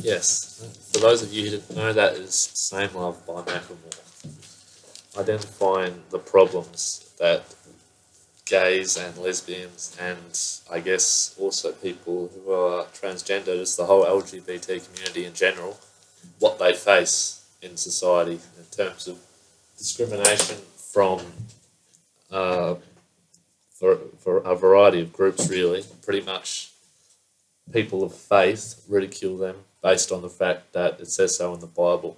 Yes, for those of you who didn't know, that is Same Love by Macklemore. Identifying the problems that gays and lesbians and I guess also people who are transgender, just the whole LGBT community in general, what they face in society in terms of discrimination from uh, for a variety of groups, really. Pretty much people of faith ridicule them based on the fact that it says so in the Bible.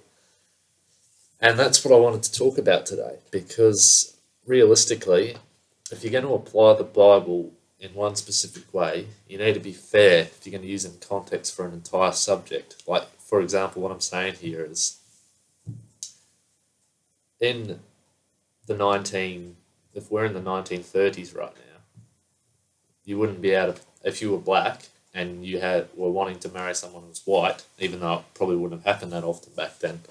And that's what I wanted to talk about today because realistically, if you're going to apply the Bible in one specific way, you need to be fair if you're going to use it in context for an entire subject. Like, for example, what I'm saying here is in if we're in the 1930s right now, you wouldn't be able to, if you were black and were wanting to marry someone who was white, even though it probably wouldn't have happened that often back then,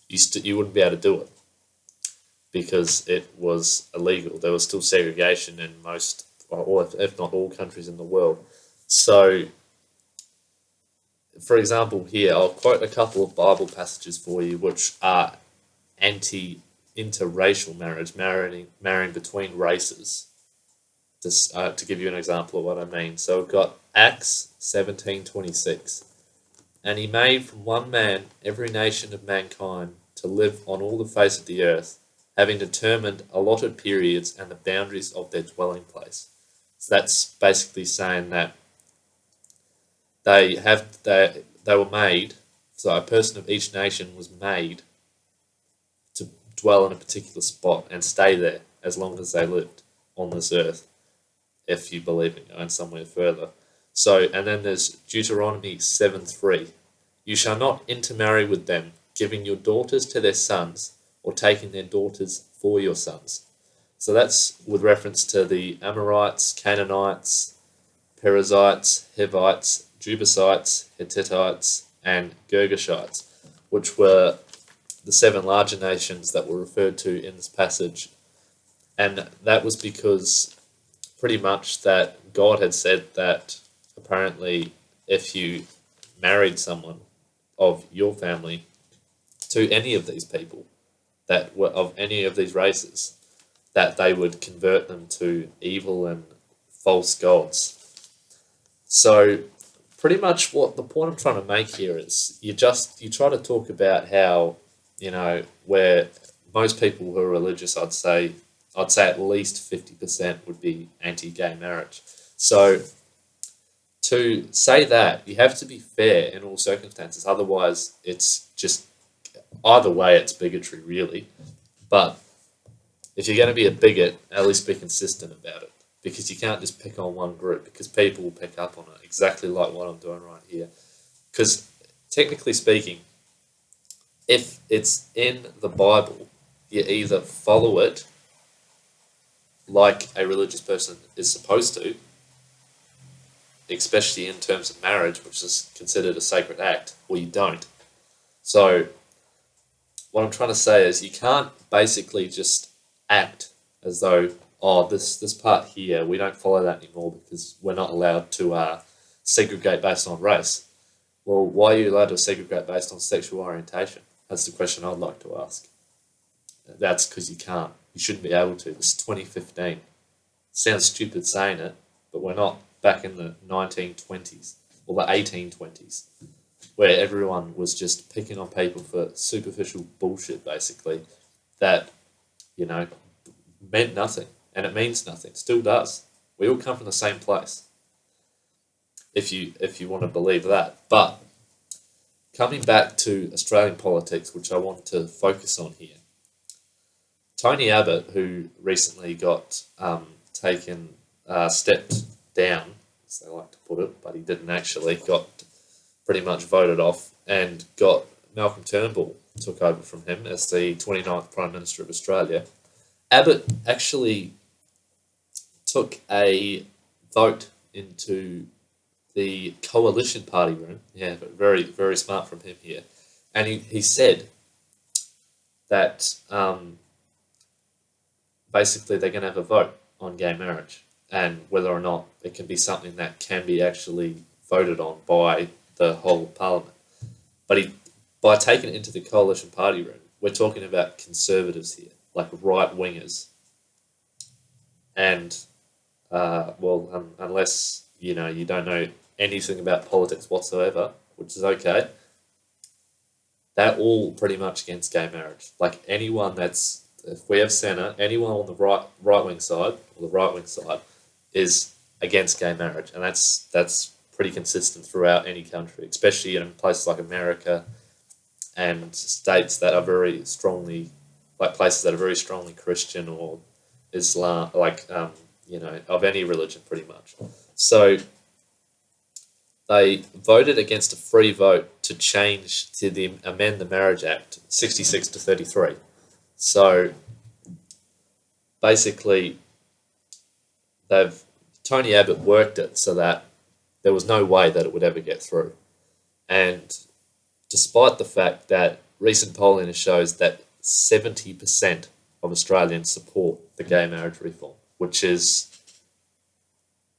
you wouldn't be able to do it because it was illegal. There was still segregation in most, or if not all countries in the world. So, for example, here, I'll quote a couple of Bible passages for you which are interracial marriage, marrying between races. To give you an example of what I mean. So we've got Acts 17:26. And he made from one man every nation of mankind to live on all the face of the earth, having determined allotted periods and the boundaries of their dwelling place. So that's basically saying that they were made, so a person of each nation was made to dwell in a particular spot and stay there as long as they lived on this earth, if you believe in going somewhere further. So, and then there's Deuteronomy 7:3. You shall not intermarry with them, giving your daughters to their sons, or taking their daughters for your sons. So that's with reference to the Amorites, Canaanites, Perizzites, Hivites, Jebusites, Hittites, and Girgashites, which were the seven larger nations that were referred to in this passage. And that was because pretty much that God had said that apparently if you married someone of your family to any of these people that were of any of these races, that they would convert them to evil and false gods. So pretty much what the point I'm trying to make here is you try to talk about how, where most people who are religious, I'd say at least 50% would be anti-gay marriage. So to say that, you have to be fair in all circumstances. Otherwise, it's just, either way, it's bigotry, really. But if you're going to be a bigot, at least be consistent about it. Because you can't just pick on one group, because people will pick up on it, exactly like what I'm doing right here. Because technically speaking, if it's in the Bible, you either follow it like a religious person is supposed to, especially in terms of marriage, which is considered a sacred act, or you don't. So what I'm trying to say is you can't basically just act as though, this part here, we don't follow that anymore because we're not allowed to segregate based on race. Well, why are you allowed to segregate based on sexual orientation? That's the question I'd like to ask. That's because you can't. You shouldn't be able to. This is 2015. Sounds stupid saying it, but we're not back in the 1920s or the 1820s, where everyone was just picking on people for superficial bullshit, basically, that, meant nothing. And it means nothing. It still does. We all come from the same place, if you want to believe that. But coming back to Australian politics, which I want to focus on here, Tony Abbott, who recently got stepped down, as they like to put it, but he didn't actually, got pretty much voted off, and got Malcolm Turnbull took over from him as the 29th Prime Minister of Australia. Abbott actually took a vote into the coalition party room. Yeah, but very, very smart from him here. And he said that basically they're going to have a vote on gay marriage and whether or not it can be something that can be actually voted on by the whole parliament. But by taking it into the coalition party room, we're talking about conservatives here, like right wingers, and unless you don't know anything about politics whatsoever, which is okay, they're all pretty much against gay marriage. Like anyone that's, if we have centre, anyone on the right wing side or the right wing side is against gay marriage, and that's pretty consistent throughout any country, especially in places like America and states that are very strongly, like places that are very strongly Christian or Islam, like of any religion, pretty much. So they voted against a free vote to amend the Marriage Act 66 to 33. So basically, Tony Abbott worked it so that there was no way that it would ever get through. And despite the fact that recent polling shows that 70% of Australians support the gay marriage reform, which is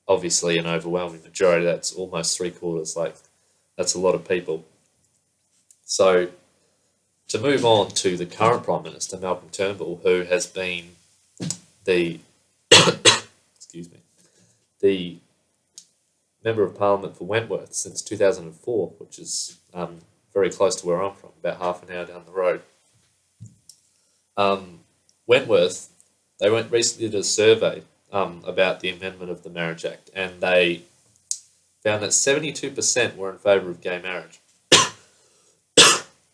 obviously an overwhelming majority. That's almost 3/4. Like, that's a lot of people. So to move on to the current Prime Minister, Malcolm Turnbull, who has been the excuse me, the Member of Parliament for Wentworth since 2004, which is very close to where I'm from, about half an hour down the road. Wentworth, they recently did a survey about the amendment of the Marriage Act, and they found that 72% were in favour of gay marriage.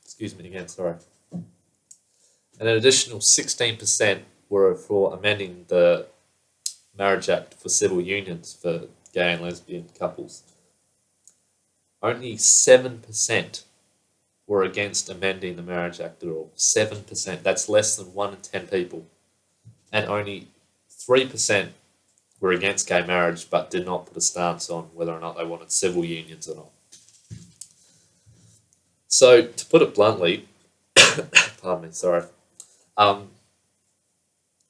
Excuse me again, sorry. And an additional 16% were for amending the Marriage Act for civil unions for gay and lesbian couples. Only 7% were against amending the Marriage Act at all. 7%. That's less than 1 in 10 people. And only 3% were against gay marriage but did not put a stance on whether or not they wanted civil unions or not. So, to put it bluntly, pardon me, sorry,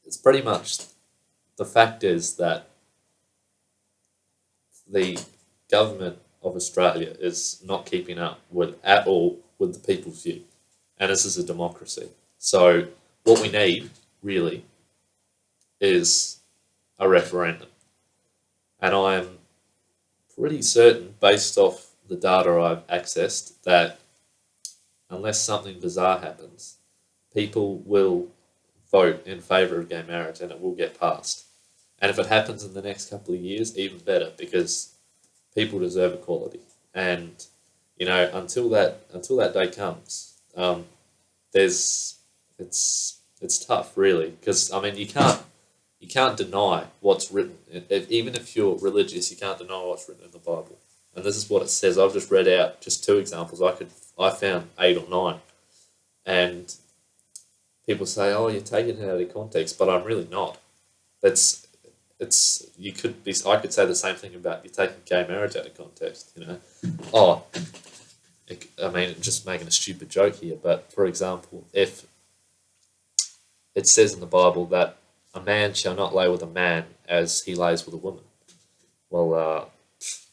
it's pretty much, the fact is that the government of Australia is not keeping up at all with the people's view. And this is a democracy. So what we need, really, is a referendum. And I am pretty certain, based off the data I've accessed, that unless something bizarre happens, people will vote in favour of gay marriage and it will get passed. And if it happens in the next couple of years, even better, because people deserve equality. And until that day comes, it's tough, really, because you can't deny what's written. Even if you're religious, you can't deny what's written in the Bible. And this is what it says. I've just read out just 2 examples. I found 8 or 9, and people say, "Oh, you're taking it out of context," but I'm really not. I could say the same thing about you taking gay marriage out of context. Just making a stupid joke here, but for example, if it says in the Bible that a man shall not lay with a man as he lays with a woman, well,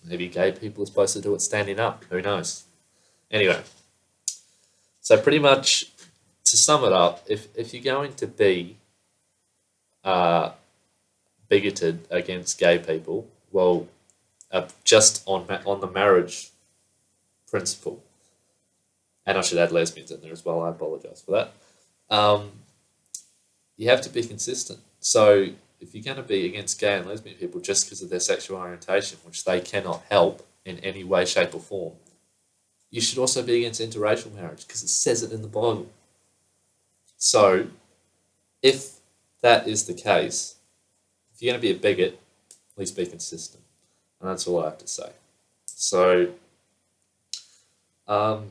maybe gay people are supposed to do it standing up. Who knows? Anyway, so pretty much to sum it up, if you're going to be bigoted against gay people, well, just on the marriage principle, and I should add lesbians in there as well, I apologise for that, you have to be consistent. So if you're going to be against gay and lesbian people just because of their sexual orientation, which they cannot help in any way, shape or form, you should also be against interracial marriage because it says it in the Bible. So if that is the case, if you're going to be a bigot, at least be consistent. And that's all I have to say. So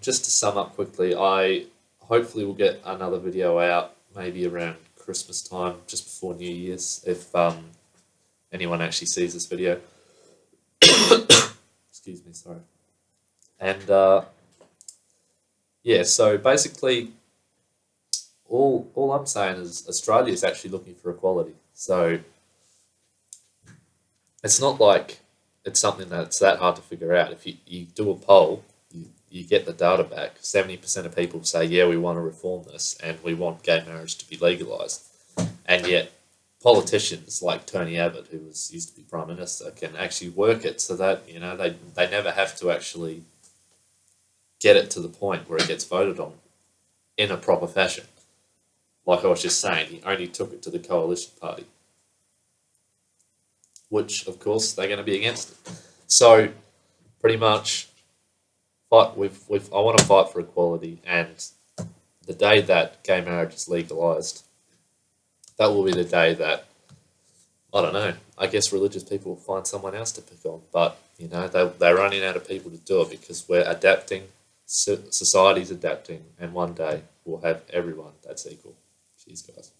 just to sum up quickly, I hopefully will get another video out maybe around Christmas time, just before New Year's, if anyone actually sees this video. Excuse me, sorry. And so basically all I'm saying is Australia is actually looking for equality. So it's not like it's something that's that hard to figure out. If you do a poll, you get the data back, 70% of people say, yeah, we want to reform this and we want gay marriage to be legalised. And yet politicians like Tony Abbott, who used to be Prime Minister, can actually work it so that, they never have to actually get it to the point where it gets voted on in a proper fashion. Like I was just saying, he only took it to the coalition party, which, of course, they're going to be against it. So, pretty much, I want to fight for equality, and the day that gay marriage is legalised, that will be the day that, I don't know, I guess religious people will find someone else to pick on, but, they're running out of people to do it because we're adapting, society's adapting, and one day we'll have everyone that's equal. Cheers, guys.